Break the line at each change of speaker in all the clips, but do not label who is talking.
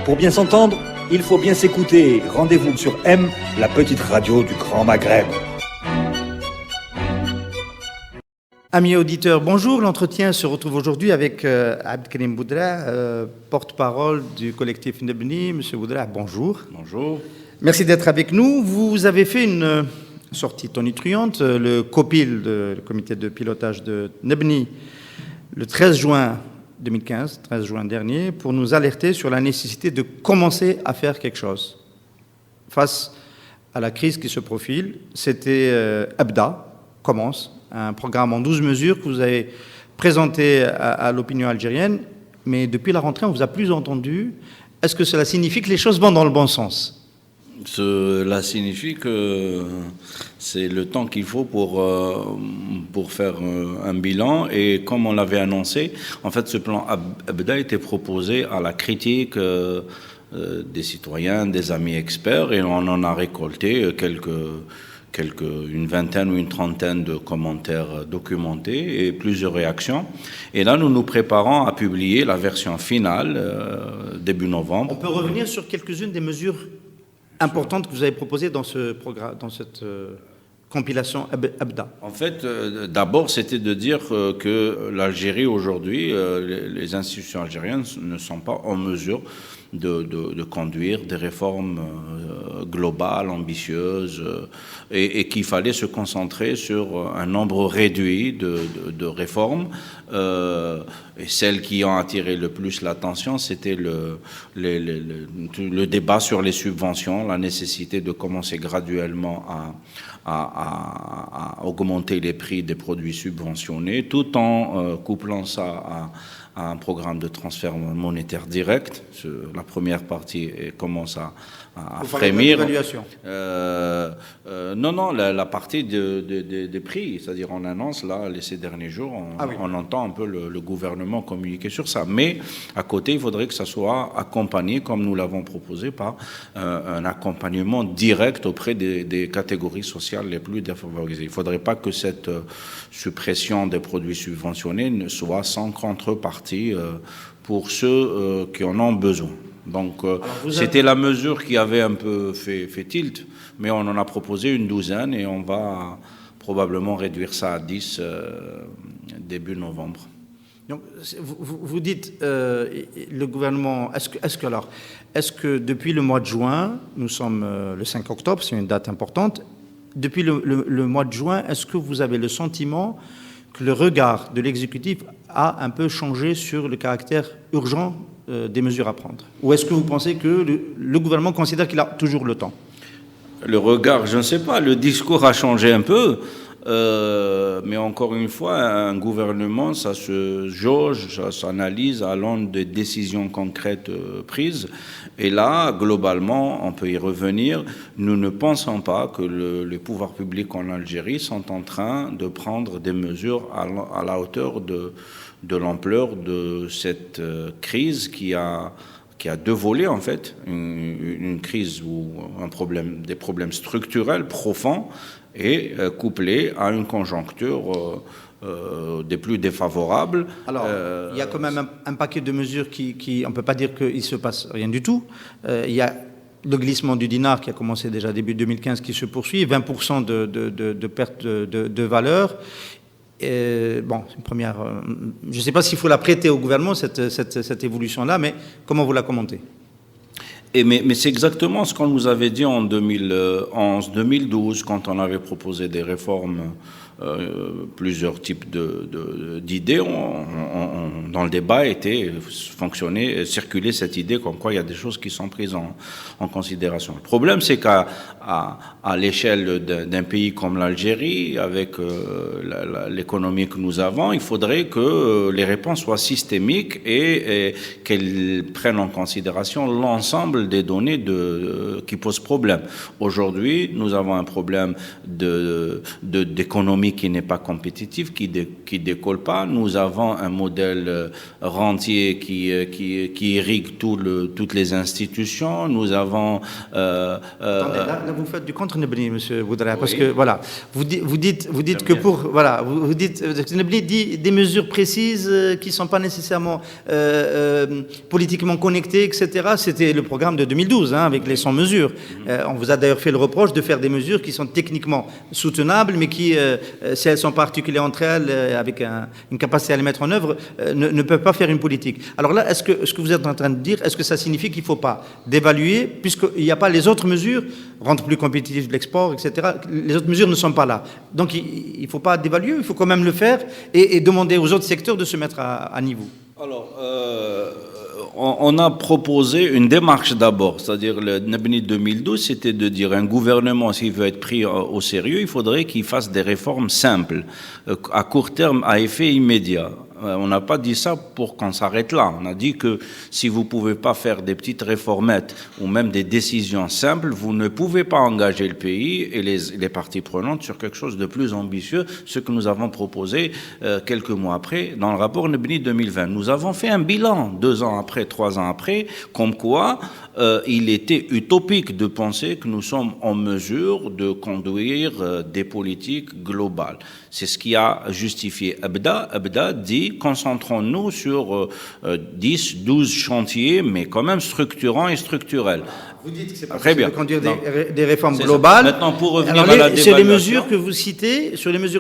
Pour bien s'entendre, il faut bien s'écouter. Rendez-vous sur M, la petite radio du Grand Maghreb.
Amis auditeurs, bonjour. L'entretien se retrouve aujourd'hui avec Abdelkarim Boudra, porte-parole du collectif Nebni. Monsieur Boudra, bonjour.
Bonjour.
Merci d'être avec nous. Vous avez fait une sortie tonitruante, le COPIL, le comité de pilotage de Nebni, le 13 juin 2015, 13 juin dernier, pour nous alerter sur la nécessité de commencer à faire quelque chose. Face à la crise qui se profile, c'était Abda, commence, un programme en 12 mesures que vous avez présenté à l'opinion algérienne, mais depuis la rentrée, on ne vous a plus entendu. Est-ce que cela signifie que les choses vont dans le bon sens ?
Cela signifie que c'est le temps qu'il faut pour faire un bilan. Et comme on l'avait annoncé, en fait, ce plan Abda était proposé à la critique des citoyens, des amis experts, et on en a récolté une vingtaine ou une trentaine de commentaires documentés et plusieurs réactions. Et là, nous nous préparons à publier la version finale début novembre.
On peut revenir sur quelques-unes des mesures importantes que vous avez proposées dans ce programme, dans cette compilation Abda.
En fait, d'abord, c'était de dire que l'Algérie aujourd'hui, les institutions algériennes ne sont pas en mesure de conduire des réformes globales, ambitieuses, et qu'il fallait se concentrer sur un nombre réduit de réformes. Et celles qui ont attiré le plus l'attention, c'était le débat sur les subventions, la nécessité de commencer graduellement à augmenter les prix des produits subventionnés, tout en couplant ça à un programme de transfert monétaire direct. La première partie commence à frémir. Non, la partie des prix, c'est-à-dire on annonce là ces derniers jours, on entend un peu le gouvernement communiquer sur ça. Mais à côté, il faudrait que ça soit accompagné, comme nous l'avons proposé, par un accompagnement direct auprès des catégories sociales les plus défavorisées. Il ne faudrait pas que cette suppression des produits subventionnés ne soit sans contrepartie pour ceux qui en ont besoin. Donc, c'était la mesure qui avait un peu fait tilt, mais on en a proposé une douzaine et on va probablement réduire ça à 10 début novembre.
Donc, vous dites, le gouvernement, est-ce que depuis le mois de juin, nous sommes le 5 octobre, c'est une date importante, depuis le mois de juin, est-ce que vous avez le sentiment que le regard de l'exécutif a un peu changé sur le caractère urgent des mesures à prendre? Ou est-ce que vous pensez que le gouvernement considère qu'il a toujours le temps?
Le regard, je ne sais pas, le discours a changé un peu, mais encore une fois, un gouvernement, ça se jauge, ça s'analyse à l'aune des décisions concrètes prises. Et là, globalement, on peut y revenir, nous ne pensons pas que les pouvoirs publics en Algérie sont en train de prendre des mesures à la hauteur de l'ampleur de cette crise qui a deux volets en fait, une crise ou des problèmes structurels profonds et couplés à une conjoncture des plus défavorables.
Alors, il y a quand même un paquet de mesures on ne peut pas dire qu'il ne se passe rien du tout. Il y a le glissement du dinar qui a commencé déjà début 2015 qui se poursuit, 20% de perte de valeur. Bon, c'est une première. Je ne sais pas s'il faut la prêter au gouvernement, cette évolution-là, mais comment vous la commentez?
Mais c'est exactement ce qu'on nous avait dit en 2011-2012, quand on avait proposé des réformes, plusieurs types d'idées. Dans le débat circulait cette idée comme quoi il y a des choses qui sont prises en considération. Le problème, c'est qu'à l'échelle d'un pays comme l'Algérie, avec l'économie que nous avons, il faudrait que les réponses soient systémiques et qu'elles prennent en considération l'ensemble des données qui posent problème. Aujourd'hui, nous avons un problème d'économie qui n'est pas compétitive, qui décolle pas. Nous avons un modèle rentier qui irrigue toutes les institutions. Nous avons...
Attendez, là, vous faites du contre-Nebni, monsieur Boudra, parce que, voilà, vous dites que pour... Voilà, vous dites... Nebni dit des mesures précises qui ne sont pas nécessairement politiquement connectées, etc. C'était le programme de 2012, hein, avec les 100 mesures. On vous a d'ailleurs fait le reproche de faire des mesures qui sont techniquement soutenables, mais qui, si elles sont particulières entre elles, avec une capacité à les mettre en œuvre, ne peuvent pas faire une politique. Alors là, ce que vous êtes en train de dire, est-ce que ça signifie qu'il ne faut pas dévaluer, puisqu'il n'y a pas les autres mesures, rendre plus compétitif l'export, etc. Les autres mesures ne sont pas là. Donc il ne faut pas dévaluer, il faut quand même le faire et demander aux autres secteurs de se mettre à niveau.
Alors, on a proposé une démarche d'abord, c'est-à-dire le Nebni 2012, c'était de dire un gouvernement, s'il veut être pris au sérieux, il faudrait qu'il fasse des réformes simples, à court terme, à effet immédiat. On n'a pas dit ça pour qu'on s'arrête là. On a dit que si vous ne pouvez pas faire des petites réformettes ou même des décisions simples, vous ne pouvez pas engager le pays et les parties prenantes sur quelque chose de plus ambitieux, ce que nous avons proposé quelques mois après dans le rapport Nebni 2020. Nous avons fait un bilan 2 ans après, 3 ans après, comme quoi il était utopique de penser que nous sommes en mesure de conduire des politiques globales. C'est ce qui a justifié Abda dit, concentrons-nous sur 10, 12 chantiers, mais quand même structurants et structurels.
Vous dites que c'est pas
possible
de conduire des réformes globales.
Maintenant, pour revenir à la dévaluation...
Sur les mesures que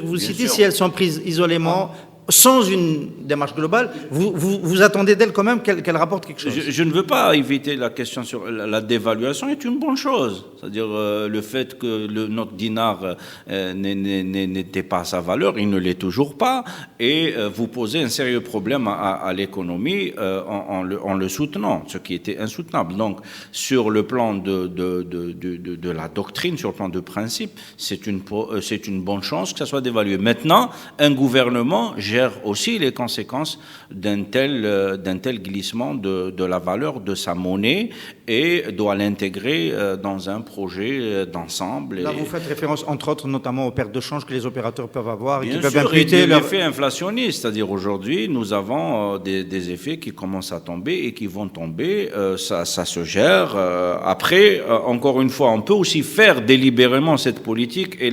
vous citez, si elles sont prises isolément, sans une démarche globale, vous attendez d'elle quand même qu'elle rapporte quelque chose.
Je ne veux pas éviter la question sur la dévaluation, est une bonne chose. C'est-à-dire le fait que notre dinar n'était pas à sa valeur, il ne l'est toujours pas, et vous posez un sérieux problème à l'économie en le soutenant, ce qui était insoutenable. Donc, sur le plan de la doctrine, sur le plan de principe, c'est une bonne chance que ça soit dévalué. Maintenant, un gouvernement gère aussi les conséquences d'un tel glissement de la valeur de sa monnaie et doit l'intégrer dans un projet d'ensemble.
Là, vous faites référence, entre autres, notamment aux pertes de change que les opérateurs peuvent avoir et
bien
qui peuvent
sûr,
imputer leur
effet inflationniste. C'est-à-dire aujourd'hui, nous avons des effets qui commencent à tomber et qui vont tomber. Ça se gère. Après, encore une fois, on peut aussi faire délibérément cette politique et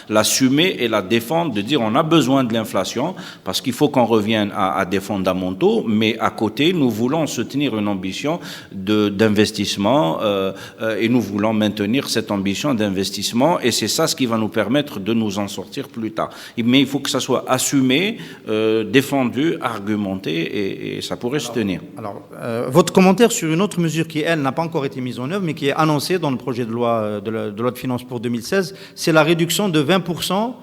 l'assumer et la défendre, de dire on a besoin de l'inflation parce qu'il faut qu'on revienne à des fondamentaux, mais à côté, nous voulons soutenir une ambition d'investissement et nous voulons maintenir cette ambition d'investissement et c'est ça ce qui va nous permettre de nous en sortir plus tard. Mais il faut que ça soit assumé, défendu, argumenté et ça pourrait se tenir.
Alors, votre commentaire sur une autre mesure qui, elle, n'a pas encore été mise en œuvre, mais qui est annoncée dans le projet de loi de finances pour 2016, c'est la réduction de 20%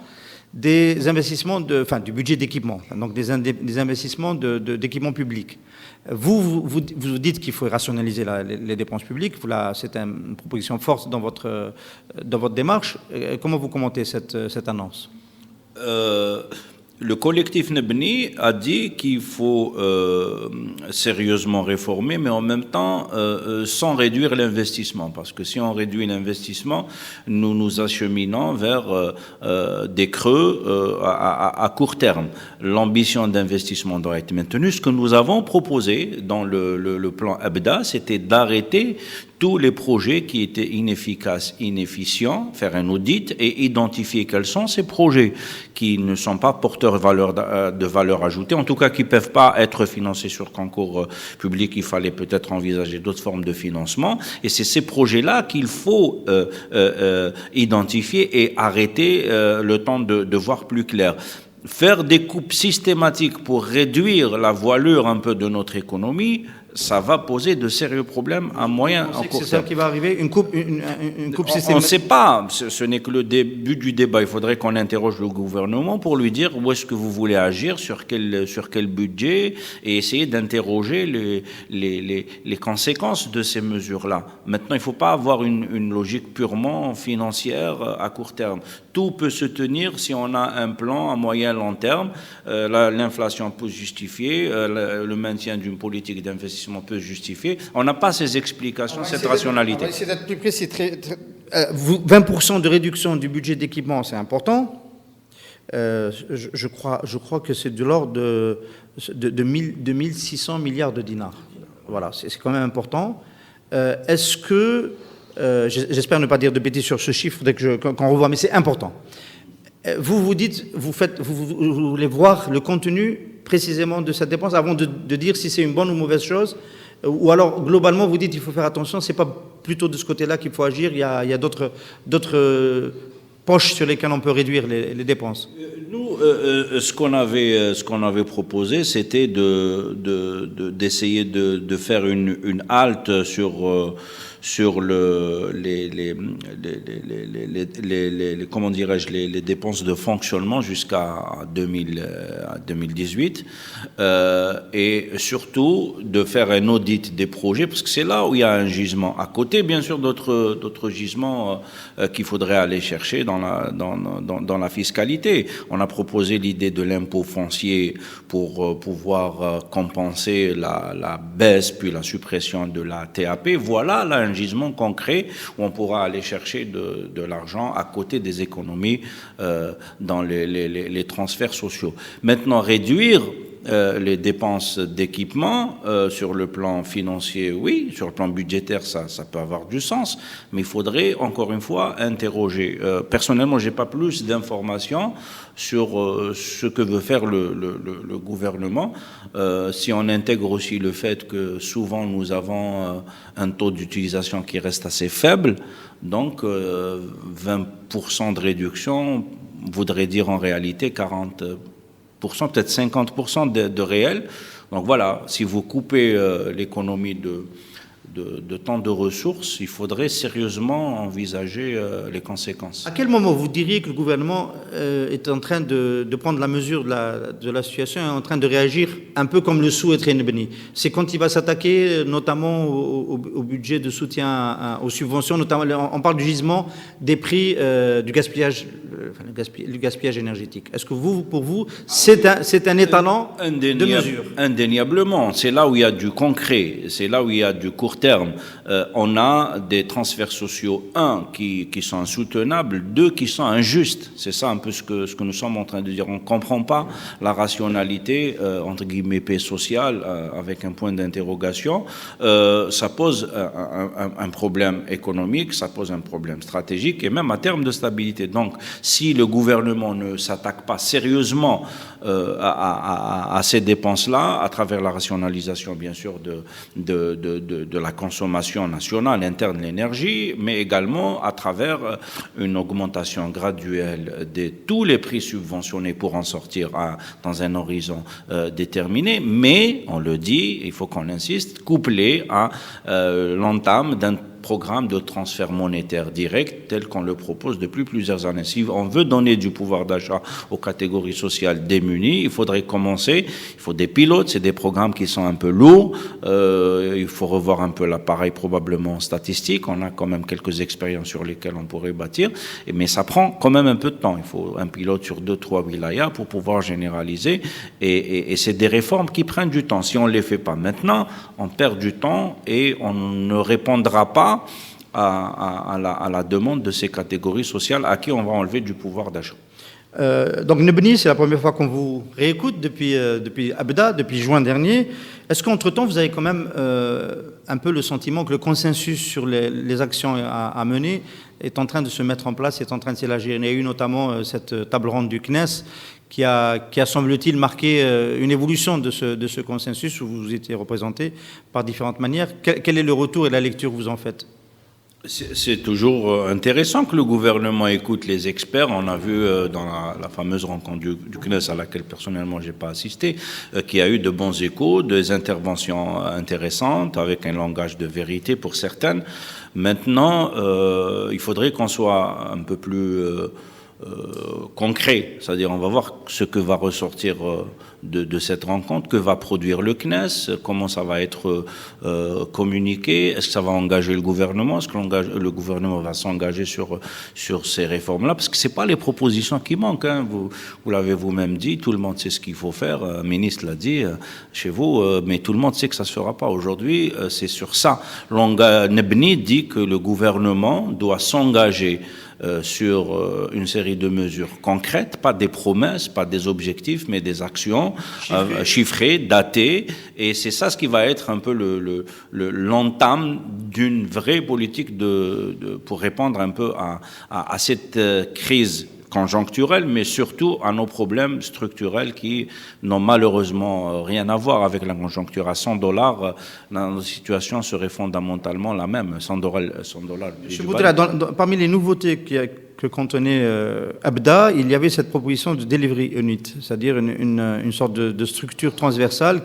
des investissements, du budget d'équipement, donc des investissements d'équipement public. Vous dites qu'il faut rationaliser les dépenses publiques. C'est une proposition forte dans votre démarche. Comment vous commentez cette annonce ?
Le collectif Nebni a dit qu'il faut sérieusement réformer, mais en même temps sans réduire l'investissement. Parce que si on réduit l'investissement, nous nous acheminons vers des creux à court terme. L'ambition d'investissement doit être maintenue. Ce que nous avons proposé dans le plan Abda, c'était d'arrêter tous les projets qui étaient inefficaces, inefficients, faire un audit et identifier quels sont ces projets qui ne sont pas porteurs de valeur ajoutée, en tout cas qui ne peuvent pas être financés sur concours public. Il fallait peut-être envisager d'autres formes de financement. Et c'est ces projets-là qu'il faut identifier et arrêter le temps de voir plus clair. Faire des coupes systématiques pour réduire la voilure un peu de notre économie, ça va poser de sérieux problèmes à moyen, en court terme.
C'est ça qui va arriver, une coupe systématique.
On ne sait pas, ce n'est que le début du débat. Il faudrait qu'on interroge le gouvernement pour lui dire où est-ce que vous voulez agir, sur quel budget, et essayer d'interroger les conséquences de ces mesures-là. Maintenant, il ne faut pas avoir une logique purement financière à court terme. Tout peut se tenir si on a un plan à moyen long terme. L'inflation peut justifier, le maintien d'une politique d'investissement peut justifier. On n'a pas ces explications, cette rationalité.
On va essayer d'être plus précis. 20% de réduction du budget d'équipement, c'est important. je crois que c'est de l'ordre de 1600 milliards de dinars. Voilà, c'est quand même important. Est-ce que, j'espère ne pas dire de bêtises sur ce chiffre dès qu'on revoit, mais c'est important. Vous dites, vous voulez voir le contenu précisément de cette dépense avant de dire si c'est une bonne ou mauvaise chose, ou alors globalement vous dites il faut faire attention, c'est pas plutôt de ce côté-là qu'il faut agir, il y a d'autres poches sur lesquelles on peut réduire les dépenses.
Nous, ce qu'on avait proposé, c'était d'essayer de faire une halte sur comment dirais-je, les dépenses de fonctionnement jusqu'à 2018, et surtout de faire un audit des projets, parce que c'est là où il y a un gisement. À côté, bien sûr, d'autres gisements qu'il faudrait aller chercher dans la fiscalité. On a proposé l'idée de l'impôt foncier pour pouvoir compenser la baisse puis la suppression de la TAP. Voilà là un gisement concret où on pourra aller chercher de l'argent à côté des économies dans les transferts sociaux. Maintenant, réduire les dépenses d'équipement sur le plan financier, oui, sur le plan budgétaire, ça peut avoir du sens, mais il faudrait encore une fois interroger. Personnellement, j'ai pas plus d'informations sur ce que veut faire le gouvernement. Si on intègre aussi le fait que souvent nous avons un taux d'utilisation qui reste assez faible, donc 20% de réduction voudrait dire en réalité 40%, peut-être 50% de réel. Donc voilà, si vous coupez l'économie de tant de ressources, il faudrait sérieusement envisager les conséquences.
À quel moment vous diriez que le gouvernement est en train de prendre la mesure de la situation et en train de réagir un peu comme le souhaiterait Nebni? C'est quand il va s'attaquer notamment au budget de soutien aux subventions, notamment on parle du gisement des prix du gaspillage, le gaspillage énergétique. Est-ce que pour vous, c'est un étalon de mesure?
Indéniablement, c'est là où il y a du concret, c'est là où il y a du court terme. On a des transferts sociaux, qui sont insoutenables, 2 qui sont injustes. C'est ça un peu ce que nous sommes en train de dire. On ne comprend pas la rationalité, entre guillemets, paix sociale, avec un point d'interrogation. Ça pose un problème économique, ça pose un problème stratégique et même à terme de stabilité. Donc, si le gouvernement ne s'attaque pas sérieusement à ces dépenses-là, à travers la rationalisation, bien sûr, de la consommation nationale interne de l'énergie, mais également à travers une augmentation graduelle de tous les prix subventionnés pour en sortir dans un horizon déterminé, mais, on le dit, il faut qu'on insiste, couplé à l'entame d'un programme de transfert monétaire direct tel qu'on le propose depuis plusieurs années. Si on veut donner du pouvoir d'achat aux catégories sociales démunies, il faudrait commencer, il faut des pilotes, c'est des programmes qui sont un peu lourds, il faut revoir un peu l'appareil probablement statistique, on a quand même quelques expériences sur lesquelles on pourrait bâtir, mais ça prend quand même un peu de temps, il faut un pilote sur 2-3 wilayas pour pouvoir généraliser, et c'est des réformes qui prennent du temps. Si on ne les fait pas maintenant, on perd du temps et on ne répondra pas à la demande de ces catégories sociales à qui on va enlever du pouvoir d'achat.
Donc Nebni, c'est la première fois qu'on vous réécoute depuis Abda, depuis juin dernier. Est-ce qu'entre-temps, vous avez quand même un peu le sentiment que le consensus sur les actions à mener est en train de se mettre en place, est en train de s'élargir? Il y a eu notamment cette table ronde du CNES qui a semble-t-il marqué une évolution de ce consensus où vous étiez représenté par différentes manières. Quel est le retour et la lecture que vous en faites?
C'est toujours intéressant que le gouvernement écoute les experts. On a vu dans la fameuse rencontre du CNES à laquelle personnellement j'ai pas assisté, qu'il y a eu de bons échos, des interventions intéressantes avec un langage de vérité pour certaines. Maintenant, il faudrait qu'on soit un peu plus concret, c'est-à-dire on va voir ce que va ressortir de cette rencontre. Que va produire le CNES? Comment ça va être communiqué? Est-ce que ça va engager le gouvernement? Est-ce que le gouvernement va s'engager sur ces réformes-là? Parce que c'est pas les propositions qui manquent, hein. Vous l'avez vous-même dit, tout le monde sait ce qu'il faut faire. Un ministre l'a dit chez vous, mais tout le monde sait que ça se fera pas. Aujourd'hui, c'est sur ça. Nebni dit que le gouvernement doit s'engager sur une série de mesures concrètes, pas des promesses, pas des objectifs, mais des actions chiffrées, datées, et c'est ça ce qui va être un peu l'entame d'une vraie politique pour répondre un peu à cette crise conjoncturelle, mais surtout à nos problèmes structurels qui n'ont malheureusement rien à voir avec la conjoncture. À $100, la situation serait fondamentalement la même. $100.
Je voudrais, parmi les nouveautés que contenait Abda, il y avait cette proposition de delivery unit, c'est-à-dire une sorte de structure transversale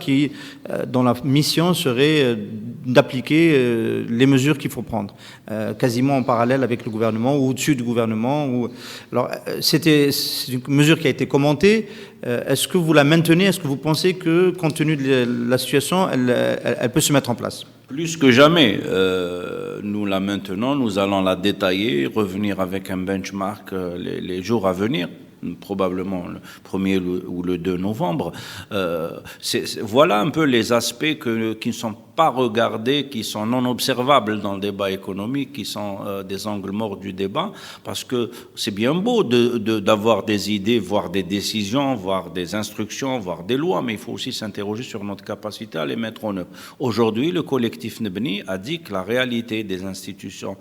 dont la mission serait d'appliquer les mesures qu'il faut prendre, quasiment en parallèle avec le gouvernement ou au-dessus du gouvernement. Alors, c'est une mesure qui a été commentée. Est-ce que vous la maintenez? Est-ce que vous pensez que, compte tenu de la situation, elle peut se mettre en place?
Plus que jamais, nous la maintenons, nous allons la détailler, revenir avec un benchmark les jours à venir, probablement le 1er ou le 2 novembre. Voilà un peu les aspects qui ne sont pas regardés, qui sont non observables dans le débat économique, qui sont des angles morts du débat, parce que c'est bien beau d'avoir des idées, voire des décisions, voire des instructions, voire des lois, mais il faut aussi s'interroger sur notre capacité à les mettre en œuvre. Aujourd'hui, le collectif Nebni a dit que la réalité des institutions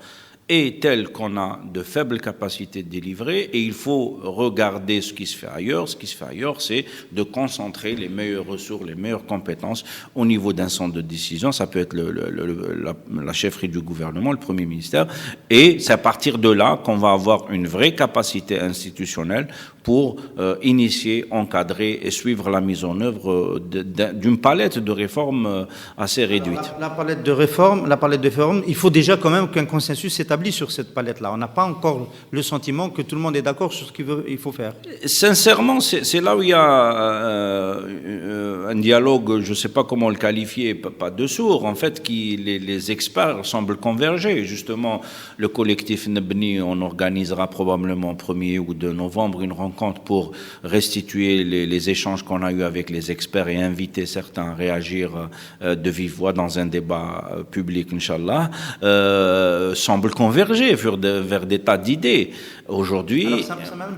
est telle qu'on a de faibles capacités de délivrer, et il faut regarder ce qui se fait ailleurs. Ce qui se fait ailleurs, c'est de concentrer les meilleures ressources, les meilleures compétences au niveau d'un centre de décision. Ça peut être la chefferie du gouvernement, le Premier ministère, et c'est à partir de là qu'on va avoir une vraie capacité institutionnelle pour initier, encadrer et suivre la mise en œuvre d'une palette de réformes assez réduite.
La palette de réformes, il faut déjà quand même qu'un consensus s'établisse sur cette palette-là. On n'a pas encore le sentiment que tout le monde est d'accord sur ce qu'il faut faire.
Sincèrement, c'est là où il y a un dialogue, je ne sais pas comment le qualifier, pas de sourds, en fait, les experts semblent converger. Justement, le collectif Nebni, on organisera probablement au 1er ou 2 novembre une rencontre pour restituer les échanges qu'on a eus avec les experts et inviter certains à réagir de vive voix dans un débat public, Inch'Allah, semble converger vers des tas d'idées. Aujourd'hui...
Alors, ça m'amène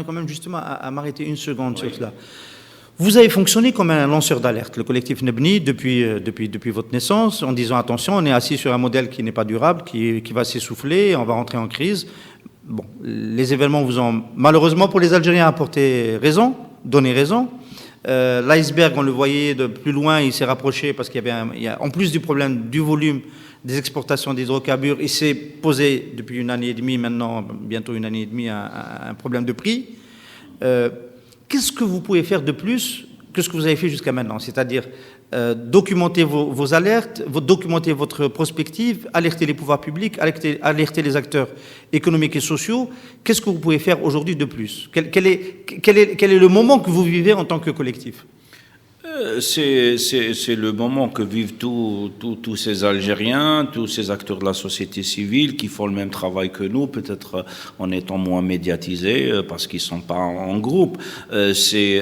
quand même justement à m'arrêter une seconde sur cela. Vous avez fonctionné comme un lanceur d'alerte, le collectif Nebni, depuis votre naissance, en disant attention, on est assis sur un modèle qui n'est pas durable, qui va s'essouffler, on va rentrer en crise. Bon, les événements vous ont malheureusement pour les Algériens donné raison. L'iceberg, on le voyait de plus loin, il s'est rapproché parce qu'il y a en plus du problème du volume des exportations d'hydrocarbures, il s'est posé depuis 1 année et demie maintenant, bientôt 1 année et demie, un problème de prix. Qu'est-ce que vous pouvez faire de plus que ce que vous avez fait jusqu'à maintenant? C'est-à-dire documenter vos alertes, documenter votre prospective, alerter les pouvoirs publics, alerter les acteurs économiques et sociaux. Qu'est-ce que vous pouvez faire aujourd'hui de plus? Quel est le moment que vous vivez en tant que collectif?
C'est le moment que vivent tous ces Algériens, tous ces acteurs de la société civile qui font le même travail que nous, peut-être en étant moins médiatisés parce qu'ils ne sont pas en groupe. C'est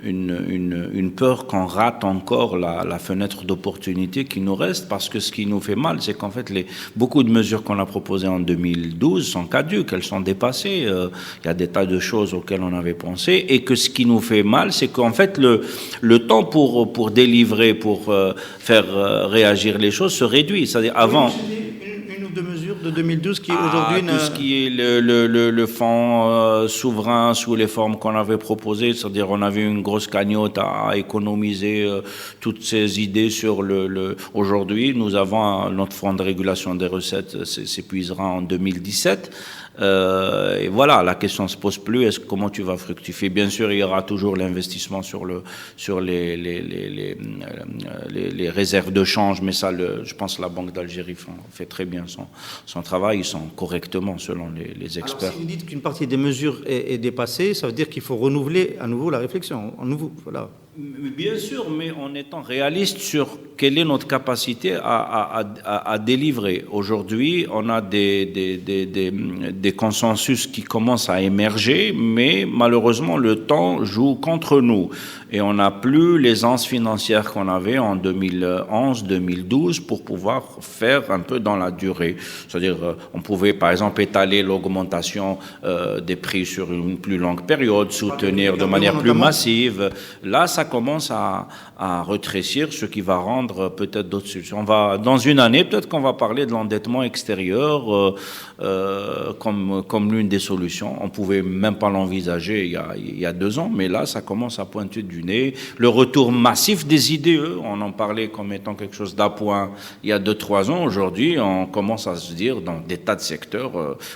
une peur qu'on rate encore la fenêtre d'opportunité qui nous reste, parce que ce qui nous fait mal, c'est qu'en fait beaucoup de mesures qu'on a proposées en 2012 sont caduques, elles sont dépassées. Il y a des tas de choses auxquelles on avait pensé, et que ce qui nous fait mal, c'est qu'en fait, le temps pour délivrer, pour faire réagir les choses se réduit. C'est-à-dire avant...
Une ou deux mesures de 2012 qui aujourd'hui...
Tout ce qui est le fonds souverain sous les formes qu'on avait proposées, c'est-à-dire on avait une grosse cagnotte à économiser toutes ces idées sur Aujourd'hui, nous avons notre fonds de régulation des recettes s'épuisera en 2017. Et voilà, la question ne se pose plus, comment tu vas fructifier? Bien sûr, il y aura toujours l'investissement sur les réserves de change, mais ça, je pense que la Banque d'Algérie fait très bien son travail, ils sont correctement selon les experts.
Alors, si vous dites qu'une partie des mesures est dépassée, ça veut dire qu'il faut renouveler à nouveau la réflexion. Voilà.
Bien sûr, mais en étant réaliste sur quelle est notre capacité à délivrer. Aujourd'hui, on a des consensus qui commencent à émerger, mais malheureusement, le temps joue contre nous. Et on n'a plus l'aisance financière qu'on avait en 2011, 2012 pour pouvoir faire un peu dans la durée. C'est-à-dire, on pouvait, par exemple, étaler l'augmentation des prix sur une plus longue période, soutenir de manière plus massive. Là, ça commence à rétrécir, ce qui va rendre peut-être d'autres solutions. Dans une année, peut-être qu'on va parler de l'endettement extérieur comme l'une des solutions. On ne pouvait même pas l'envisager il y a 2 ans, mais là, ça commence à pointer du nez. Le retour massif des IDE, on en parlait comme étant quelque chose d'appoint il y a 2-3 ans. Aujourd'hui, on commence à se dire, dans des tas de secteurs,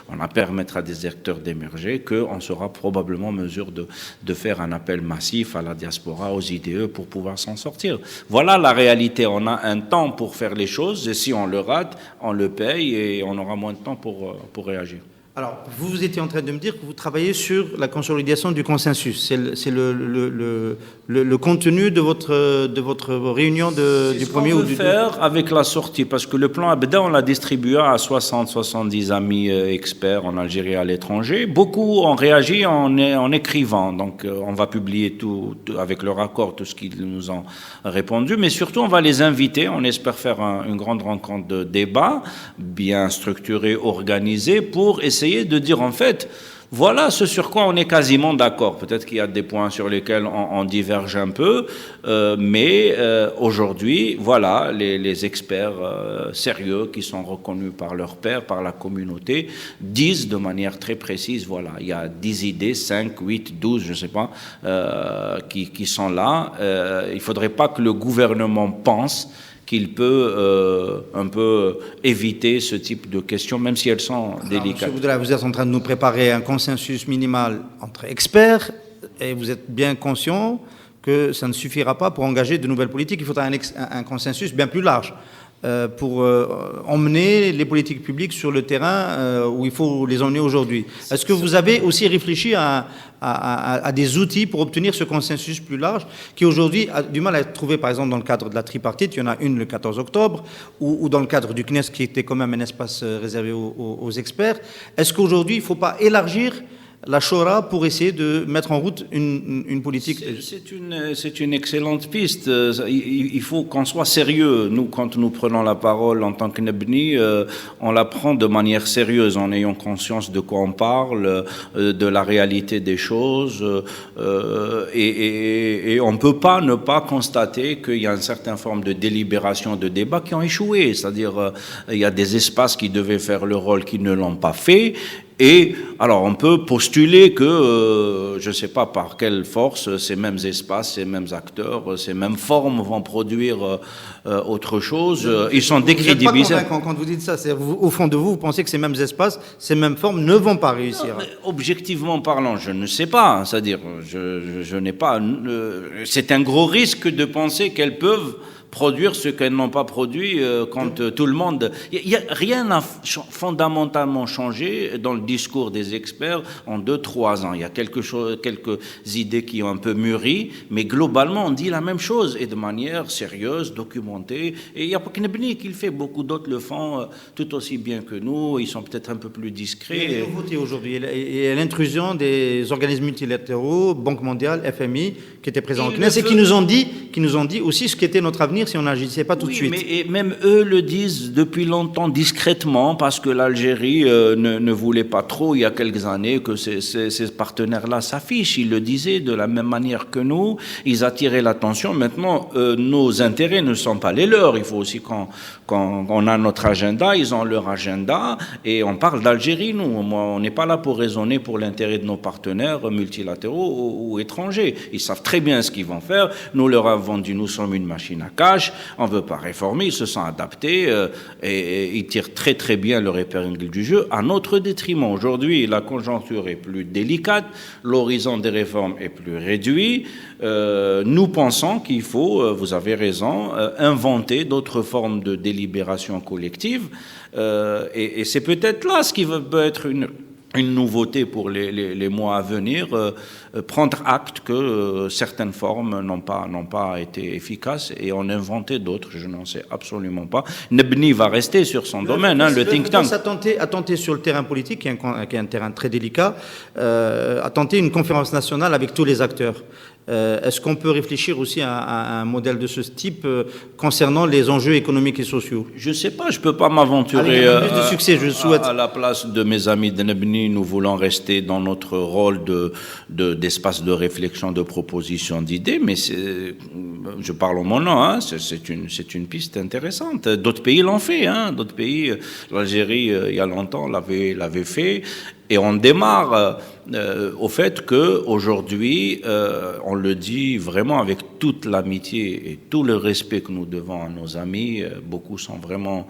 on va permettre à des acteurs d'émerger, qu'on sera probablement en mesure de faire un appel massif à la diaspora, aux IDE, pour pouvoir s'en sortir. Voilà la réalité. On a un temps pour faire les choses, et si on le rate, on le paye, et on aura moins de temps pour réagir.
Alors, vous étiez en train de me dire que vous travaillez sur la consolidation du consensus. C'est le contenu de votre réunion du premier ou du 2.
C'est ce qu'on veut faire avec la sortie, parce que le plan Abda, on l'a distribué à 60-70 amis experts en Algérie et à l'étranger. Beaucoup ont réagi en écrivant, donc on va publier tout avec leur accord, tout ce qu'ils nous ont répondu, mais surtout on va les inviter. On espère faire une grande rencontre de débat, bien structurée, organisée, pour essayer de dire en fait, voilà ce sur quoi on est quasiment d'accord. Peut-être qu'il y a des points sur lesquels on diverge un peu, mais aujourd'hui, voilà, les experts sérieux qui sont reconnus par leurs pairs, par la communauté, disent de manière très précise, voilà, il y a 10 idées, 5, 8, 12, je ne sais pas, qui sont là. Il ne faudrait pas que le gouvernement pense qu'il peut un peu éviter ce type de questions, même si elles sont délicates.
Monsieur Boudala, vous êtes en train de nous préparer un consensus minimal entre experts, et vous êtes bien conscient que ça ne suffira pas pour engager de nouvelles politiques. Il faudra un consensus bien plus large pour emmener les politiques publiques sur le terrain où il faut les emmener aujourd'hui. Est-ce que vous avez aussi réfléchi à des outils pour obtenir ce consensus plus large qui aujourd'hui a du mal à être trouvé, par exemple, dans le cadre de la tripartite? Il y en a une le 14 octobre, ou dans le cadre du CNES qui était quand même un espace réservé aux experts. Est-ce qu'aujourd'hui, il ne faut pas élargir la Shura pour essayer de mettre en route une politique?
C'est une excellente piste. Il faut qu'on soit sérieux. Nous, quand nous prenons la parole en tant que Nebni, on la prend de manière sérieuse, en ayant conscience de quoi on parle, de la réalité des choses, et on ne peut pas ne pas constater qu'il y a une certaine forme de délibération, de débat qui ont échoué. C'est-à-dire, il y a des espaces qui devaient faire le rôle qui ne l'ont pas fait. Et alors, on peut postuler que, je ne sais pas par quelle force, ces mêmes espaces, ces mêmes acteurs, ces mêmes formes vont produire autre chose. Ils sont décrédibilisés.
Vous n'êtes pas convaincant quand vous dites ça. Au fond de vous, vous pensez que ces mêmes espaces, ces mêmes formes ne vont pas réussir.
Non, objectivement parlant, je ne sais pas. C'est-à-dire, je n'ai pas... c'est un gros risque de penser qu'elles peuvent produire ce qu'elles n'ont pas produit quand tout le monde... Rien n'a fondamentalement changé dans le discours des experts en 2-3 ans. Il y a quelques idées qui ont un peu mûri, mais globalement, on dit la même chose, et de manière sérieuse, documentée. Et il n'y a pas que Nebni qui le fait, beaucoup d'autres le font tout aussi bien que nous. Ils sont peut-être un peu plus discrets.
Il y a des nouveautés aujourd'hui. Il y a l'intrusion des organismes multilatéraux, Banque mondiale, FMI, qui étaient présents au CNES et qui nous ont dit aussi ce qu'était notre avenir si on n'agissait pas tout de suite.
Mais même eux le disent depuis longtemps discrètement, parce que l'Algérie ne voulait pas trop, il y a quelques années, que ces partenaires-là s'affichent. Ils le disaient de la même manière que nous. Ils attiraient l'attention. Maintenant, nos intérêts ne sont pas les leurs. Il faut aussi qu'on a notre agenda, ils ont leur agenda, et on parle d'Algérie, nous. On n'est pas là pour raisonner pour l'intérêt de nos partenaires multilatéraux ou étrangers. Ils savent très bien ce qu'ils vont faire. Nous leur avons vendu, nous sommes une machine à cash. cash, on ne veut pas réformer, ils se sont adaptés et ils tirent très très bien leur épingle du jeu à notre détriment. Aujourd'hui, la conjoncture est plus délicate, l'horizon des réformes est plus réduit. Nous pensons qu'il faut, vous avez raison, inventer d'autres formes de délibération collective et c'est peut-être là ce qui peut être une nouveauté pour les mois à venir, prendre acte que certaines formes n'ont pas été efficaces et en inventer d'autres, je n'en sais absolument pas. Nebni va rester sur son domaine, le think tank.
A tenté sur le terrain politique, qui est un terrain très délicat, a tenté une conférence nationale avec tous les acteurs. Est-ce qu'on peut réfléchir aussi à un modèle de ce type concernant les enjeux économiques et sociaux?
Je ne sais pas, je ne peux pas m'aventurer
de succès, je souhaite.
À la place de mes amis de Nebni. Nous voulons rester dans notre rôle d'espace de réflexion, de proposition d'idées, mais je parle en mon nom, c'est une piste intéressante. D'autres pays l'ont fait, d'autres pays, l'Algérie, il y a longtemps, l'avait fait. Et on démarre au fait qu'aujourd'hui, on le dit vraiment avec toute l'amitié et tout le respect que nous devons à nos amis, beaucoup sont vraiment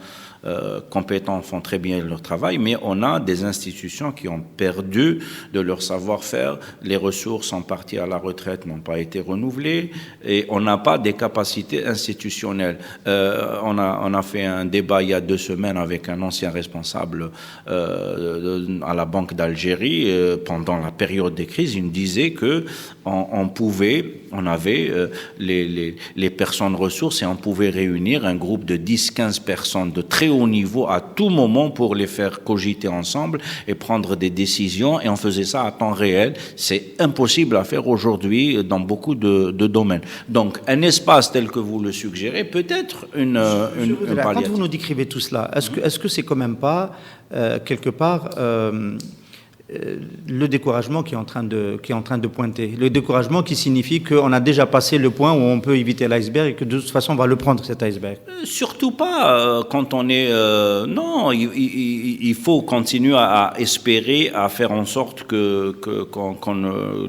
compétents, font très bien leur travail, mais on a des institutions qui ont perdu de leur savoir-faire, les ressources sont parties à la retraite, n'ont pas été renouvelées, et on n'a pas des capacités institutionnelles. On a fait un débat il y a 2 semaines avec un ancien responsable à la Banque d'Algérie, pendant la période des crises, il me disait que on avait les personnes ressources et on pouvait réunir un groupe de 10-15 personnes de très haut niveau à tout moment pour les faire cogiter ensemble et prendre des décisions, et on faisait ça à temps réel. C'est impossible à faire aujourd'hui dans beaucoup de domaines. Donc un espace tel que vous le suggérez, peut-être une
Quand vous nous décrivez tout cela, est-ce que c'est quand même pas quelque part le découragement qui est en train de pointer, le découragement qui signifie qu'on a déjà passé le point où on peut éviter l'iceberg et que de toute façon on va le prendre, cet iceberg?
Surtout pas quand on est non, il faut continuer à espérer, à faire en sorte que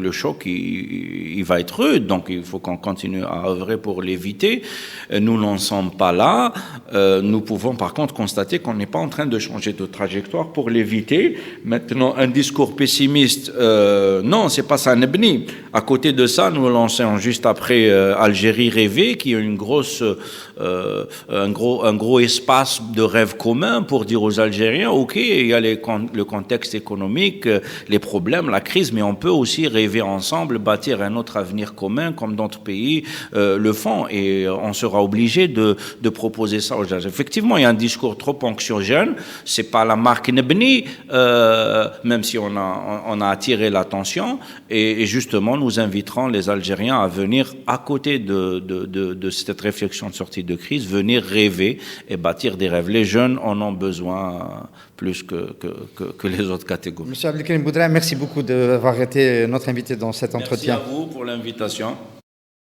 le choc il va être rude, donc il faut qu'on continue à œuvrer pour l'éviter. Nous n'en sommes pas là. Nous pouvons par contre constater qu'on n'est pas en train de changer de trajectoire pour l'éviter. Maintenant, un discours pessimiste, non, c'est pas ça, Nebni. À côté de ça, nous lançons juste après Algérie rêvée, qui est un gros espace de rêve commun pour dire aux Algériens, ok, il y a le contexte économique, les problèmes, la crise, mais on peut aussi rêver ensemble, bâtir un autre avenir commun, comme d'autres pays le font, et on sera obligé de proposer ça aux Algériens. Effectivement, il y a un discours trop anxiogène, c'est pas la marque Nebni, même si on a attiré l'attention, et justement nous inviterons les Algériens à venir à côté de cette réflexion de sortie de crise, venir rêver et bâtir des rêves. Les jeunes en ont besoin plus que les autres catégories.
Monsieur Abdelkarim Boudrah, merci beaucoup d'avoir été notre invité dans cet entretien.
Merci à vous pour l'invitation.